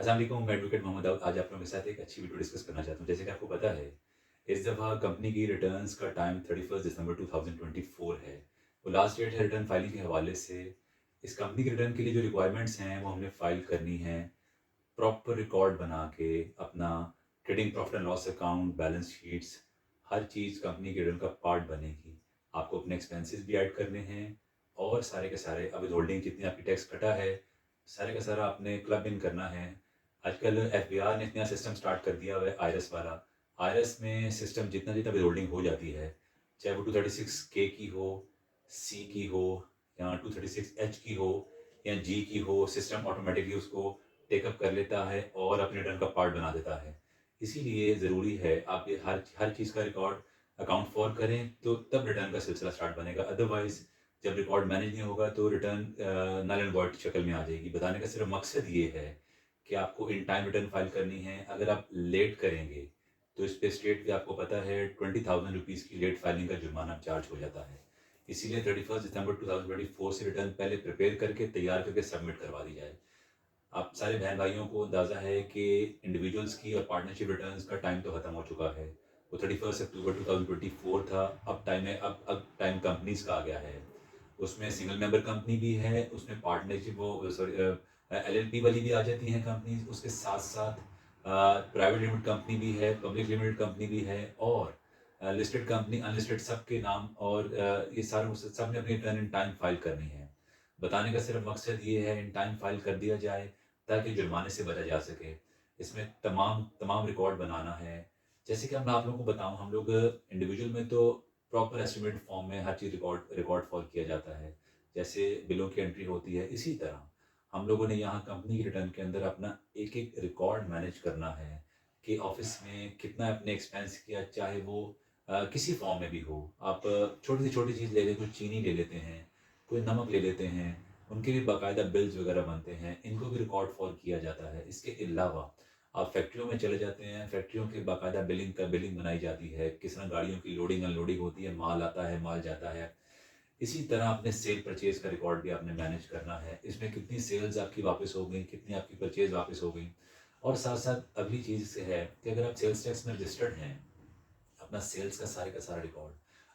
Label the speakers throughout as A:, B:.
A: अस्सलाम वालेकुम, मैं एडवोकेट मोहम्मद दाऊद आज आप लोगों के साथ एक अच्छी वीडियो डिस्कस करना चाहता हूँ। जैसे कि आपको पता है, इस दफ़ा कंपनी की रिटर्न्स का टाइम 31 दिसंबर 2024 है। वो लास्ट डेट है रिटर्न फाइलिंग के हवाले से। इस कंपनी के रिटर्न के लिए जो रिक्वायरमेंट्स हैं, वो हमने फाइल करनी है। प्रॉपर रिकॉर्ड बना के अपना trading profit and loss account, balance sheets, her cheese company के रिटर्न का पार्ट बनेगी। आपको अपने एक्सपेंसेस भी ऐड करने हैं और सारे के सारे विथहोल्डिंग जितनी आपकी टैक्स कटा है, सारे का सारा आपने क्लब इन करना है। आजकल एफबीआर ने इतना सिस्टम स्टार्ट कर दिया हुआ है आईआरएस वाला। आईआरएस में सिस्टम जितना जितना विथहोल्डिंग हो जाती है, चाहे वो 236 के की हो, सी की हो या 236 एच की हो या जी की हो, सिस्टम ऑटोमेटिकली उसको टेकअप कर लेता है और अपने रिटर्न का पार्ट बना देता है। इसीलिए ज़रूरी है आप ये हर हर चीज़ का रिकॉर्ड अकाउंट फॉर करें, तो तब रिटर्न का सिलसिला स्टार्ट बनेगा। अदरवाइज़ जब रिकॉर्ड मैनेज नहीं होगा तो रिटर्न नल एंड वॉइड शक्ल में आ जाएगी। बताने का सिर्फ मकसद ये है कि आपको इन टाइम रिटर्न फाइल करनी है। अगर आप लेट करेंगे, तो इस पे स्टेट पे आपको पता है 20,000 रुपीज़ की लेट फाइलिंग का जुर्माना चार्ज हो जाता है। इसीलिए 31 दिसंबर 2024 से रिटर्न पहले प्रिपेयर करके, तैयार करके सबमिट करवा दी जाए। आप सारे बहन-भाइयों को अंदाज़ा है कि इंडिविजुअल्स की और पार्टनरशिप रिटर्न्स का टाइम तो खत्म हो चुका है। वो 31 अक्टूबर 2024 था, अब टाइम है अब टाइम कंपनीज़ का आ गया है। उसमें सिंगल मेंबर कंपनी भी है, उसमें पार्टनरशिप वो सॉरी एलएलपी वाली भी आ जाती हैं कंपनीज़, उसके साथ-साथ प्राइवेट लिमिटेड कंपनी भी है, पब्लिक लिमिटेड कंपनी भी है और लिस्टेड कंपनी, अनलिस्टेड सबके नाम और ये सारे सबने अपनी रिटर्न इन टाइम फाइल करनी है। बताने का सिर्फ मकसद ये है इन टाइम फाइल कर दिया जाए ताकि जुर्माने से बचा जा सके। इसमें तमाम तमाम रिकॉर्ड बनाना है। जैसे कि अब मैं आप लोगों को बताऊँ, हम लोग इंडिविजुअल में तो प्रॉपर एस्टीमेट फॉर्म में हर चीज़ रिकॉर्ड रिकॉर्ड फॉल किया जाता है। जैसे बिलों की एंट्री होती है, इसी तरह हम लोगों ने यहाँ कंपनी की रिटर्न के अंदर अपना एक-एक रिकॉर्ड मैनेज करना है कि ऑफ़िस में कितना आपने एक्सपेंस किया, चाहे वो किसी फॉर्म में भी हो। आप छोटी से छोटी चीज़ ले लें, कुछ चीनी ले लेते हैं, कोई नमक ले लेते हैं, उनके भी बाकायदा बिल्स वगैरह बनते हैं, इनको भी रिकॉर्ड फॉर किया जाता है। इसके अलावा आप फैक्ट्रियों में चले जाते हैं, फैक्ट्रियों की बाकायदा बिलिंग बनाई जाती है, किस तरह गाड़ियों की लोडिंग अनलोडिंग होती है, माल आता है, माल जाता है। इसी तरह अपने सेल परचेज का रिकॉर्ड भी आपने मैनेज करना है। इसमें कितनी सेल्स आपकी वापस हो गई, कितनी आपकी परचेज वापस हो गई। और साथ-साथ अगली चीज़ है कि अगर आप सेल्स टैक्स में रजिस्टर्ड हैं, अपना सेल्स का सारा रिकॉर्ड।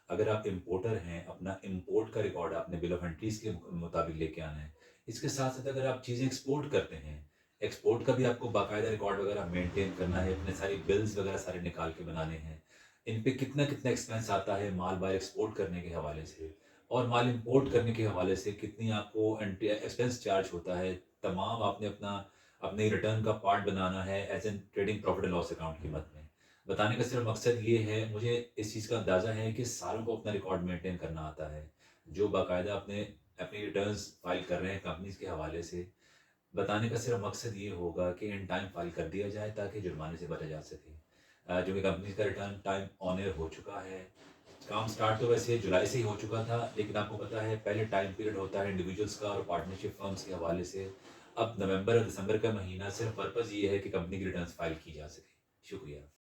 A: अगर आप इम्पोर्टर हैं, अपना इम्पोर्ट का रिकॉर्ड आपने बिल ऑफ एंट्रीज़ के मुताबिक लेके आना है। इसके साथ-साथ अगर आप चीज़ें एक्सपोर्ट करते हैं, एक्सपोर्ट का भी आपको बाकायदा रिकॉर्ड वगैरह मेंटेन करना है, अपने सारी बिल्स वगैरह सारे निकाल के बनाने हैं। इन पे कितना-कितना एक्सपेंस आता है माल बाहर एक्सपोर्ट करने के हवाले से और माल इम्पोर्ट करने के हवाले से कितनी आपको एंटी एक्सपेंस चार्ज होता है, तमाम आपने अपने रिटर्न का पार्ट बनाना है as an trading profit and loss account की मद में। बताने का सिर्फ मकसद ये है, मुझे इस चीज़ का अंदाज़ा है कि सारों को अपना रिकॉर्ड मेंटेन करना आता है, जो बाकायदा अपने अपनी रिटर्न्स फाइल कर रहे हैं कंपनीज़ के हवाले से। बताने का सिर्फ मकसद ये होगा कि इन टाइम फाइल कर दिया जाए ताकि जुर्माने से बचा जा सके। जो कि कंपनीज़ का रिटर्न टाइम ऑन एयर हो चुका है। काम स्टार्ट तो वैसे जुलाई से ही हो चुका था, लेकिन आपको पता है पहले टाइम पीरियड होता है इंडिविजुअल्स का और पार्टनरशिप फर्म्स के हवाले से। अब नवंबर और दिसंबर का महीना सिर्फ पर्पज़ ये है कि कंपनी की रिटर्न्स फाइल की जा सके। शुक्रिया।